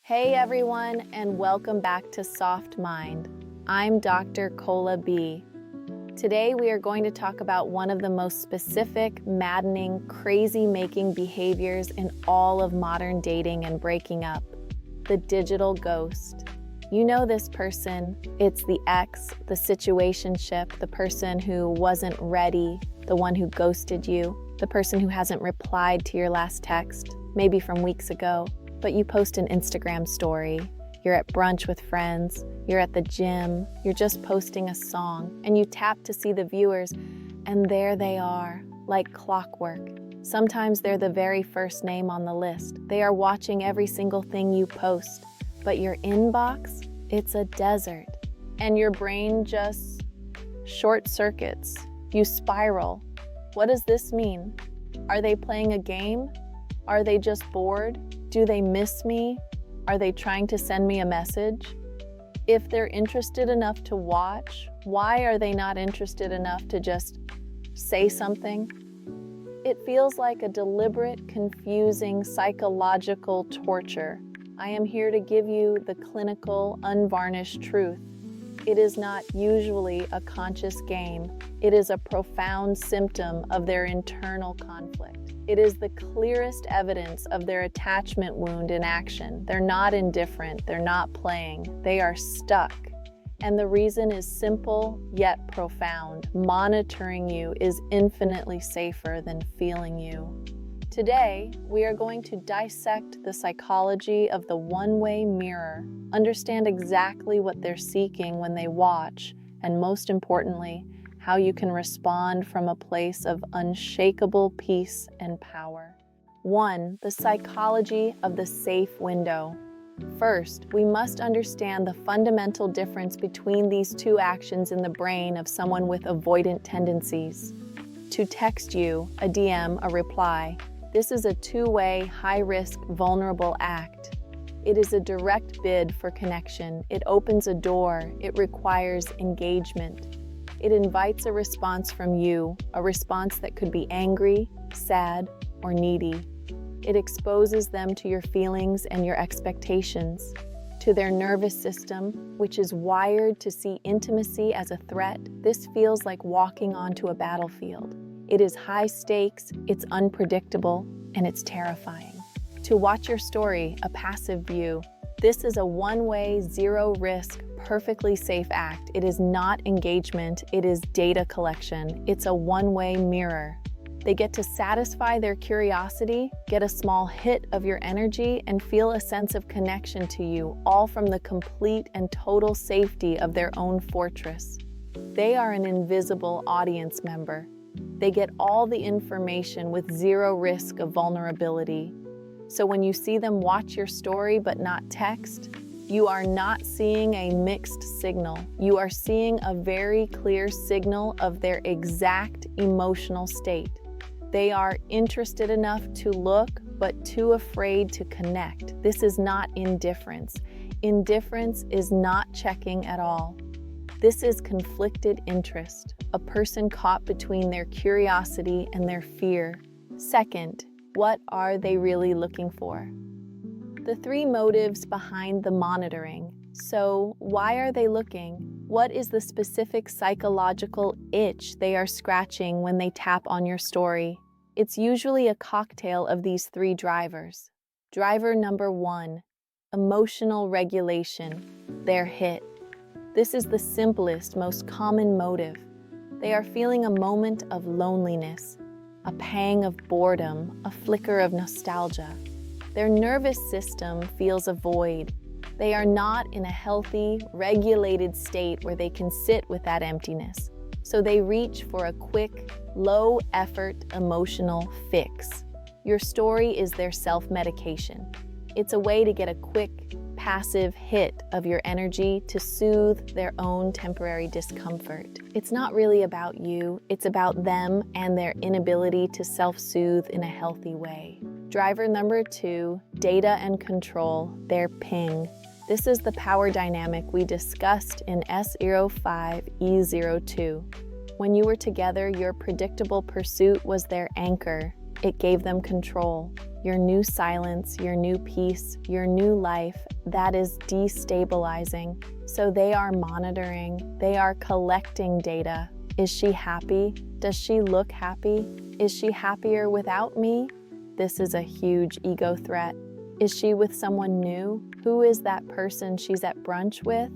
Hey everyone, and welcome back to Soft Mind. I'm Dr. Kola B. Today we are going to talk about one of the most specific, maddening, crazy-making behaviors in all of modern dating and breaking up: the digital ghost. You know this person. It's the ex, the situationship, the person who wasn't ready, the one who ghosted you, the person who hasn't replied to your last text, maybe from weeks ago. But you post an Instagram story, you're at brunch with friends, you're at the gym, you're just posting a song, and you tap to see the viewers, and there they are, like clockwork. Sometimes they're the very first name on the list. They are watching every single thing you post, but your inbox, it's a desert, and your brain just short circuits. You spiral. What does this mean? Are they playing a game? Are they just bored? Do they miss me? Are they trying to send me a message? If they're interested enough to watch, why are they not interested enough to just say something? It feels like a deliberate, confusing, psychological torture. I am here to give you the clinical, unvarnished truth. It is not usually a conscious game. It is a profound symptom of their internal conflict. It is the clearest evidence of their attachment wound in action. They're not indifferent, they're not playing, they are stuck. And the reason is simple yet profound. Monitoring you is infinitely safer than feeling you. Today, we are going to dissect the psychology of the one-way mirror, understand exactly what they're seeking when they watch, and most importantly, how you can respond from a place of unshakable peace and power. 1. The psychology of the safe window. First, we must understand the fundamental difference between these two actions in the brain of someone with avoidant tendencies. To text you, a DM, a reply, this is a two-way, high-risk, vulnerable act. It is a direct bid for connection. It opens a door. It requires engagement. It invites a response from you, a response that could be angry, sad, or needy. It exposes them to your feelings and your expectations, to their nervous system, which is wired to see intimacy as a threat. This feels like walking onto a battlefield. It is high stakes, it's unpredictable, and it's terrifying. To watch your story, a passive view. This is a one-way, zero-risk, perfectly safe act. It is not engagement, it is data collection. It's a one-way mirror. They get to satisfy their curiosity, get a small hit of your energy, and feel a sense of connection to you, all from the complete and total safety of their own fortress. They are an invisible audience member. They get all the information with zero risk of vulnerability. So when you see them watch your story but not text, you are not seeing a mixed signal. You are seeing a very clear signal of their exact emotional state. They are interested enough to look, but too afraid to connect. This is not indifference. Indifference is not checking at all. This is conflicted interest, a person caught between their curiosity and their fear. Second, what are they really looking for? The three motives behind the monitoring. So, why are they looking? What is the specific psychological itch they are scratching when they tap on your story? It's usually a cocktail of these three drivers. Driver number 1, emotional regulation. They're hit. This is the simplest, most common motive. They are feeling a moment of loneliness, a pang of boredom, a flicker of nostalgia. Their nervous system feels a void. They are not in a healthy, regulated state where they can sit with that emptiness. So they reach for a quick, low-effort emotional fix. Your story is their self-medication. It's a way to get a quick, passive hit of your energy to soothe their own temporary discomfort. It's not really about you, it's about them and their inability to self-soothe in a healthy way. Driver number 2, data and control, their ping. This is the power dynamic we discussed in S05E02. When you were together, your predictable pursuit was their anchor. It gave them control. your new silence, your new peace, your new life, that is destabilizing. So they are monitoring, they are collecting data. Is she happy? Does she look happy? Is she happier without me? This is a huge ego threat. Is she with someone new? Who is that person she's at brunch with?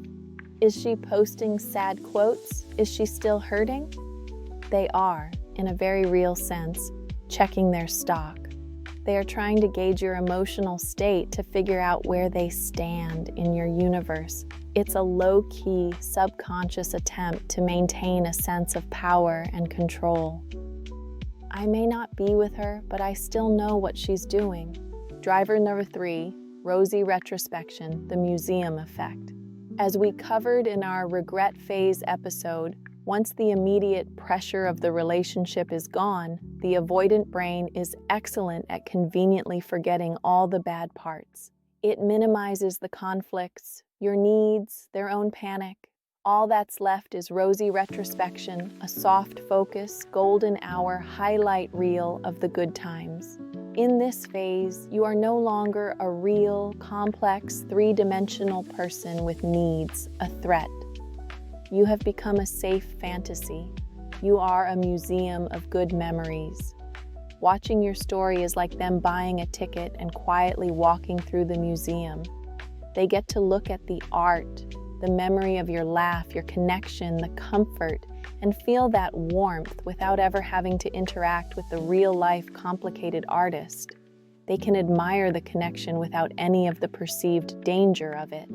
Is she posting sad quotes? Is she still hurting? They are, in a very real sense, checking their stock. They are trying to gauge your emotional state to figure out where they stand in your universe. It's a low-key, subconscious attempt to maintain a sense of power and control. I may not be with her, but I still know what she's doing. Driver number 3, rosy retrospection, the museum effect. As we covered in our regret phase episode, once the immediate pressure of the relationship is gone, the avoidant brain is excellent at conveniently forgetting all the bad parts. It minimizes the conflicts, your needs, their own panic. All that's left is rosy retrospection, a soft focus, golden hour highlight reel of the good times. In this phase, you are no longer a real, complex, three-dimensional person with needs, a threat. You have become a safe fantasy. You are a museum of good memories. Watching your story is like them buying a ticket and quietly walking through the museum. They get to look at the art, the memory of your laugh, your connection, the comfort, and feel that warmth without ever having to interact with the real-life, complicated artist. They can admire the connection without any of the perceived danger of it.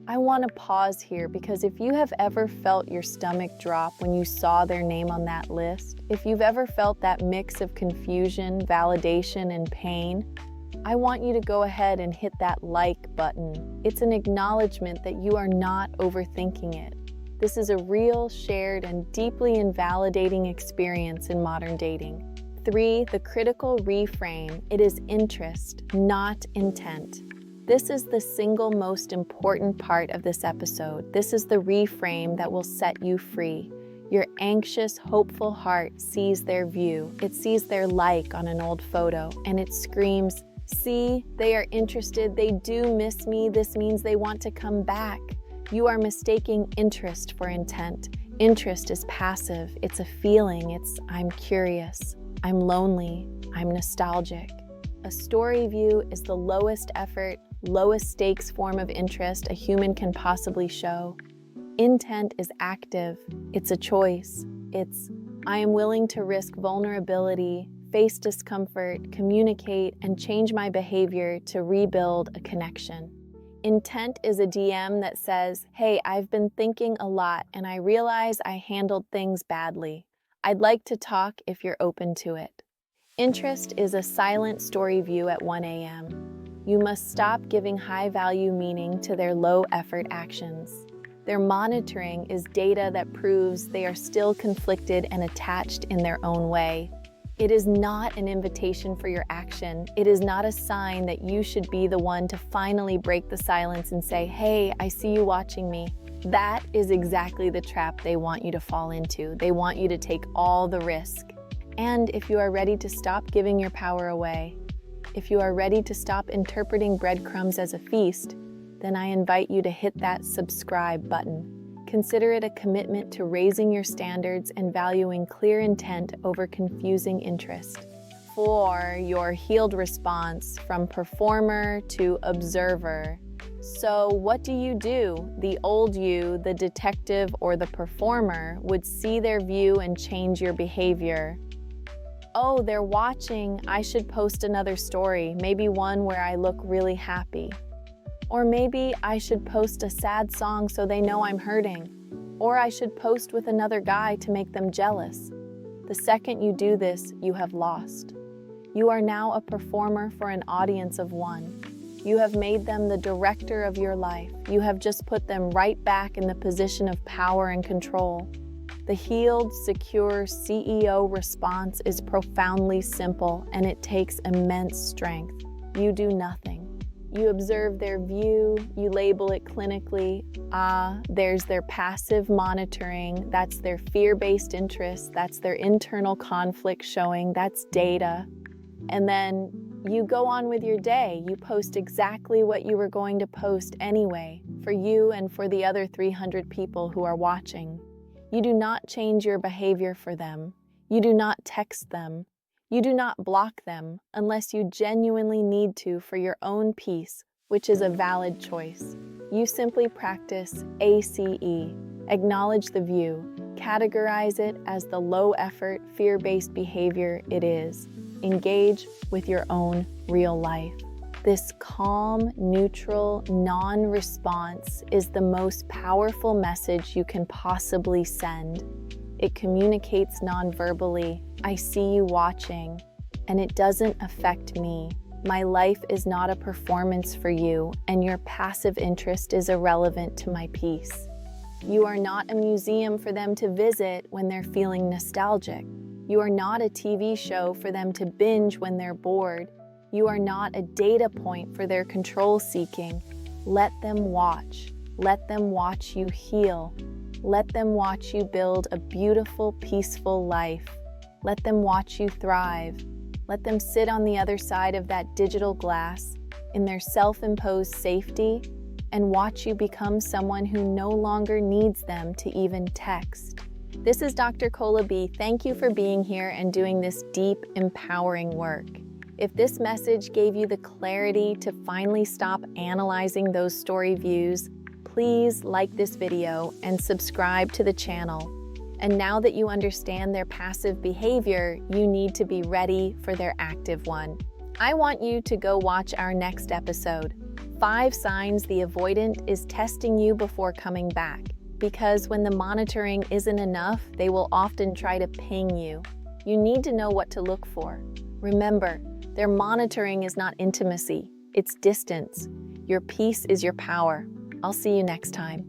I want to pause here because if you have ever felt your stomach drop when you saw their name on that list, if you've ever felt that mix of confusion, validation, and pain, I want you to go ahead and hit that like button. It's an acknowledgement that you are not overthinking it. This is a real, shared, and deeply invalidating experience in modern dating. 3, the critical reframe. It is interest, not intent. This is the single most important part of this episode. This is the reframe that will set you free. Your anxious, hopeful heart sees their view. It sees their like on an old photo, and it screams, "See, they are interested. They do miss me. This means they want to come back." You are mistaking interest for intent. Interest is passive. It's a feeling. It's, I'm curious. I'm lonely. I'm nostalgic. A story view is the lowest effort, lowest stakes form of interest a human can possibly show. Intent is active. It's a choice. It's, I am willing to risk vulnerability, face discomfort, communicate, and change my behavior to rebuild a connection. Intent is a DM that says, hey, I've been thinking a lot and I realize I handled things badly. I'd like to talk if you're open to it. Interest is a silent story view at 1 a.m. You must stop giving high-value meaning to their low-effort actions. Their monitoring is data that proves they are still conflicted and attached in their own way. It is not an invitation for your action. It is not a sign that you should be the one to finally break the silence and say, hey, I see you watching me. That is exactly the trap they want you to fall into. They want you to take all the risk. And if you are ready to stop giving your power away, if you are ready to stop interpreting breadcrumbs as a feast, then I invite you to hit that subscribe button. Consider it a commitment to raising your standards and valuing clear intent over confusing interest. 4, your healed response from performer to observer. So what do? The old you, the detective or the performer, would see their view and change your behavior. Oh, they're watching. I should post another story, maybe one where I look really happy. Or maybe I should post a sad song so they know I'm hurting. Or I should post with another guy to make them jealous. The second you do this, you have lost. You are now a performer for an audience of one. You have made them the director of your life. You have just put them right back in the position of power and control. The healed, secure CEO response is profoundly simple, and it takes immense strength. You do nothing. You observe their view, you label it clinically. There's their passive monitoring, that's their fear-based interest, that's their internal conflict showing, that's data. And then You go on with your day. You post exactly what you were going to post anyway, for you and for the other 300 people who are watching. You do not change your behavior for them. You do not text them. You do not block them unless you genuinely need to for your own peace, which is a valid choice. You simply practice ACE, acknowledge the view, categorize it as the low-effort, fear-based behavior it is. Engage with your own real life. This calm, neutral, non-response is the most powerful message you can possibly send. It communicates non-verbally, I see you watching, and it doesn't affect me. My life is not a performance for you, and your passive interest is irrelevant to my peace. You are not a museum for them to visit when they're feeling nostalgic. You are not a TV show for them to binge when they're bored. You are not a data point for their control seeking. Let them watch. Let them watch you heal. Let them watch you build a beautiful, peaceful life. Let them watch you thrive. Let them sit on the other side of that digital glass in their self-imposed safety and watch you become someone who no longer needs them to even text. This is Dr. Cola B. Thank you for being here and doing this deep, empowering work. If this message gave you the clarity to finally stop analyzing those story views, please like this video and subscribe to the channel. And now that you understand their passive behavior, you need to be ready for their active one. I want you to go watch our next episode, 5 Signs the Avoidant is Testing You Before Coming Back. Because when the monitoring isn't enough, they will often try to ping you. You need to know what to look for. Remember, their monitoring is not intimacy, it's distance. Your peace is your power. I'll see you next time.